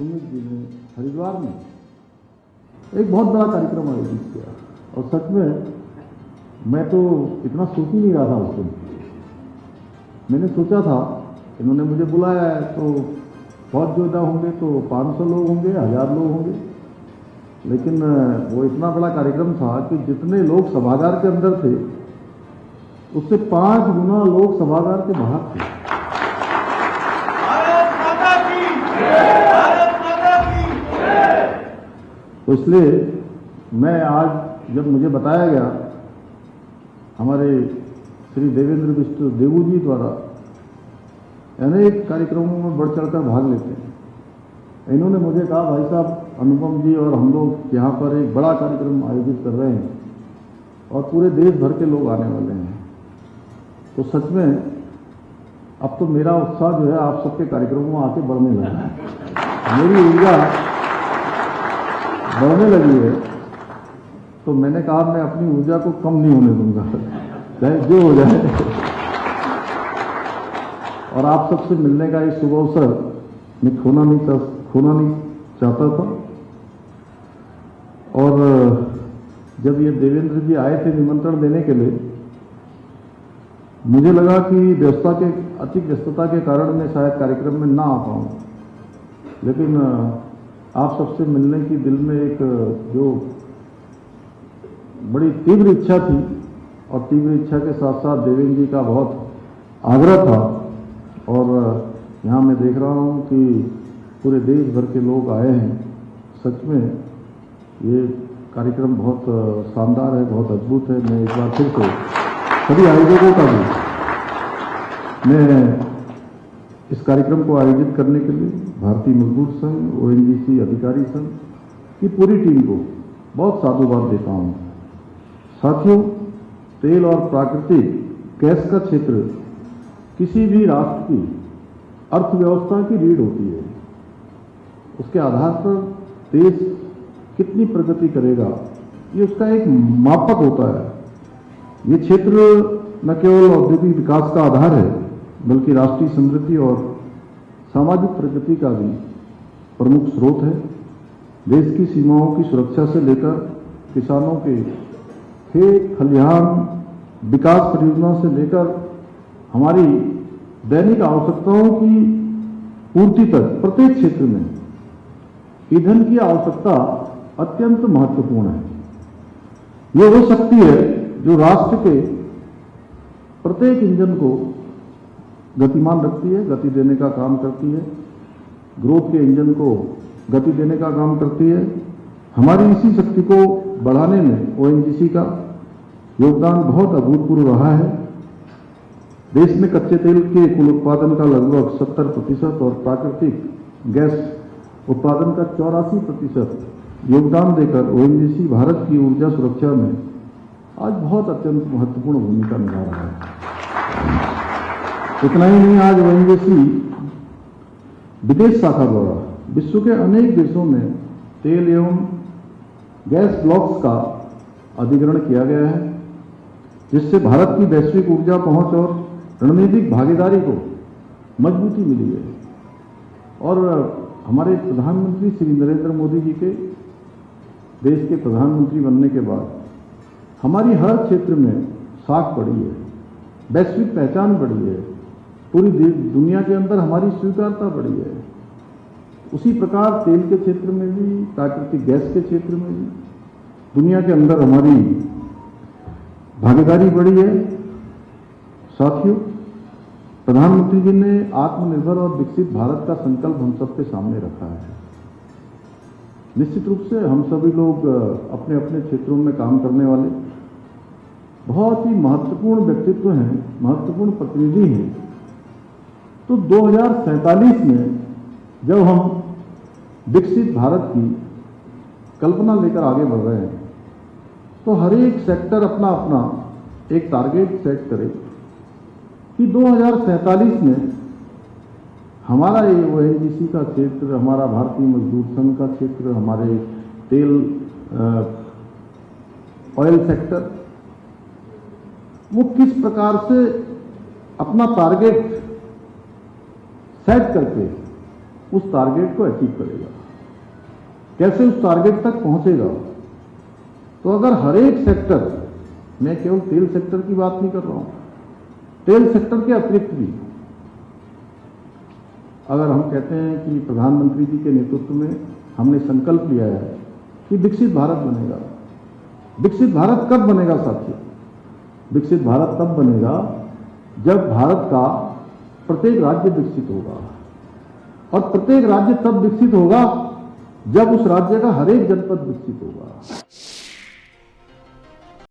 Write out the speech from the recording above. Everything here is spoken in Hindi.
सुमित जी ने हरिद्वार में एक बहुत बड़ा कार्यक्रम आयोजित किया और सच में मैं तो इतना सोच ही नहीं रहा था उस दिन। मैंने सोचा था इन्होंने मुझे बुलाया है तो बहुत ज़्यादा होंगे तो 500 लोग होंगे, 1000 लोग होंगे, लेकिन वो इतना बड़ा कार्यक्रम था कि जितने लोग सभागार के अंदर थे उससे 5 गुना लोग सभागार के बाहर थे। तो इसलिए मैं आज जब मुझे बताया गया हमारे श्री देवेंद्र बिष्ट देवू जी द्वारा अनेक कार्यक्रमों में बढ़ चढ़कर भाग लेते हैं, इन्होंने मुझे कहा भाई साहब अनुपम जी और हम लोग यहाँ पर एक बड़ा कार्यक्रम आयोजित कर रहे हैं और पूरे देश भर के लोग आने वाले हैं, तो सच में अब तो मेरा उत्साह जो है आप सबके कार्यक्रमों में आके बढ़ने लगा, मेरी ऊर्जा बढ़ने लगी है। तो मैंने कहा मैं अपनी ऊर्जा को कम नहीं होने दूंगा, चाहे जो हो जाए। और आप सबसे मिलने का एक शुभ अवसर मैं खोना नहीं चाहता था। और जब ये देवेंद्र जी आए थे निमंत्रण देने के लिए, मुझे लगा कि अति व्यस्तता के कारण मैं शायद कार्यक्रम में ना आ पाऊँ, लेकिन आप सबसे मिलने की दिल में एक जो बड़ी तीव्र इच्छा थी और तीव्र इच्छा के साथ साथ देवेंद्र जी का बहुत आग्रह था। और यहाँ मैं देख रहा हूँ कि पूरे देश भर के लोग आए हैं। सच में ये कार्यक्रम बहुत शानदार है, बहुत अद्भुत है। मैं एक बार फिर से सभी आयोजकों का भी मैं इस कार्यक्रम को आयोजित करने के लिए भारतीय मजदूर संघ, ONGC अधिकारी संघ की पूरी टीम को बहुत साधुवाद देता हूँ। साथियों, तेल और प्राकृतिक गैस का क्षेत्र किसी भी राष्ट्र की अर्थव्यवस्था की रीढ़ होती है। उसके आधार पर देश कितनी प्रगति करेगा ये उसका एक मापक होता है। ये क्षेत्र न केवल औद्योगिक विकास का आधार है बल्कि राष्ट्रीय समृद्धि और सामाजिक प्रगति का भी प्रमुख स्रोत है। देश की सीमाओं की सुरक्षा से लेकर किसानों के खेत खलिहान विकास परियोजना से लेकर हमारी दैनिक आवश्यकताओं की पूर्ति तक प्रत्येक क्षेत्र में ईंधन की आवश्यकता अत्यंत महत्वपूर्ण है। यह वो शक्ति है जो राष्ट्र के प्रत्येक इंजन को गतिमान रखती है, गति देने का काम करती है, ग्रोथ के इंजन को गति देने का काम करती है। हमारी इसी शक्ति को बढ़ाने में ONGC का योगदान बहुत अभूतपूर्व रहा है। देश में कच्चे तेल के कुल उत्पादन का लगभग 70% और प्राकृतिक गैस उत्पादन का 84% योगदान देकर ONGC भारत की ऊर्जा सुरक्षा में आज बहुत अत्यंत महत्वपूर्ण भूमिका निभा रहा है। इतना ही नहीं, आज ONGC विदेश शाखा द्वारा विश्व के अनेक देशों में तेल एवं गैस ब्लॉक्स का अधिग्रहण किया गया है, जिससे भारत की वैश्विक ऊर्जा पहुंच और रणनीतिक भागीदारी को मजबूती मिली है। और हमारे प्रधानमंत्री श्री नरेंद्र मोदी जी के देश के प्रधानमंत्री बनने के बाद हमारी हर क्षेत्र में साख बढ़ी है, वैश्विक पहचान बढ़ी है, पूरी दुनिया के अंदर हमारी स्वीकार्यता बढ़ी है। उसी प्रकार तेल के क्षेत्र में भी, प्राकृतिक गैस के क्षेत्र में भी दुनिया के अंदर हमारी भागीदारी बढ़ी है। साथियों, प्रधानमंत्री जी ने आत्मनिर्भर और विकसित भारत का संकल्प हम सबके सामने रखा है। निश्चित रूप से हम सभी लोग अपने अपने क्षेत्रों में काम करने वाले बहुत ही महत्वपूर्ण व्यक्तित्व हैं, महत्वपूर्ण प्रतिनिधि हैं। तो 2047 में जब हम विकसित भारत की कल्पना लेकर आगे बढ़ रहे हैं, तो हर एक सेक्टर अपना अपना एक टारगेट सेट करे कि 2047 में हमारा ये ONGC का क्षेत्र, हमारा भारतीय मजदूर संघ का क्षेत्र, हमारे तेल ऑयल सेक्टर, वो किस प्रकार से अपना टारगेट सेट करके उस टारगेट को अचीव करेगा, कैसे उस टारगेट तक पहुंचेगा। तो अगर हर एक सेक्टर, मैं केवल तेल सेक्टर की बात नहीं कर रहा हूं, तेल सेक्टर के अतिरिक्त भी अगर हम कहते हैं कि प्रधानमंत्री जी के नेतृत्व में हमने संकल्प लिया है कि विकसित भारत बनेगा। विकसित भारत कब बनेगा साथियों? विकसित भारत तब बनेगा जब भारत का प्रत्येक राज्य विकसित होगा, और प्रत्येक राज्य तब विकसित होगा जब उस राज्य का हर एक जनपद विकसित होगा।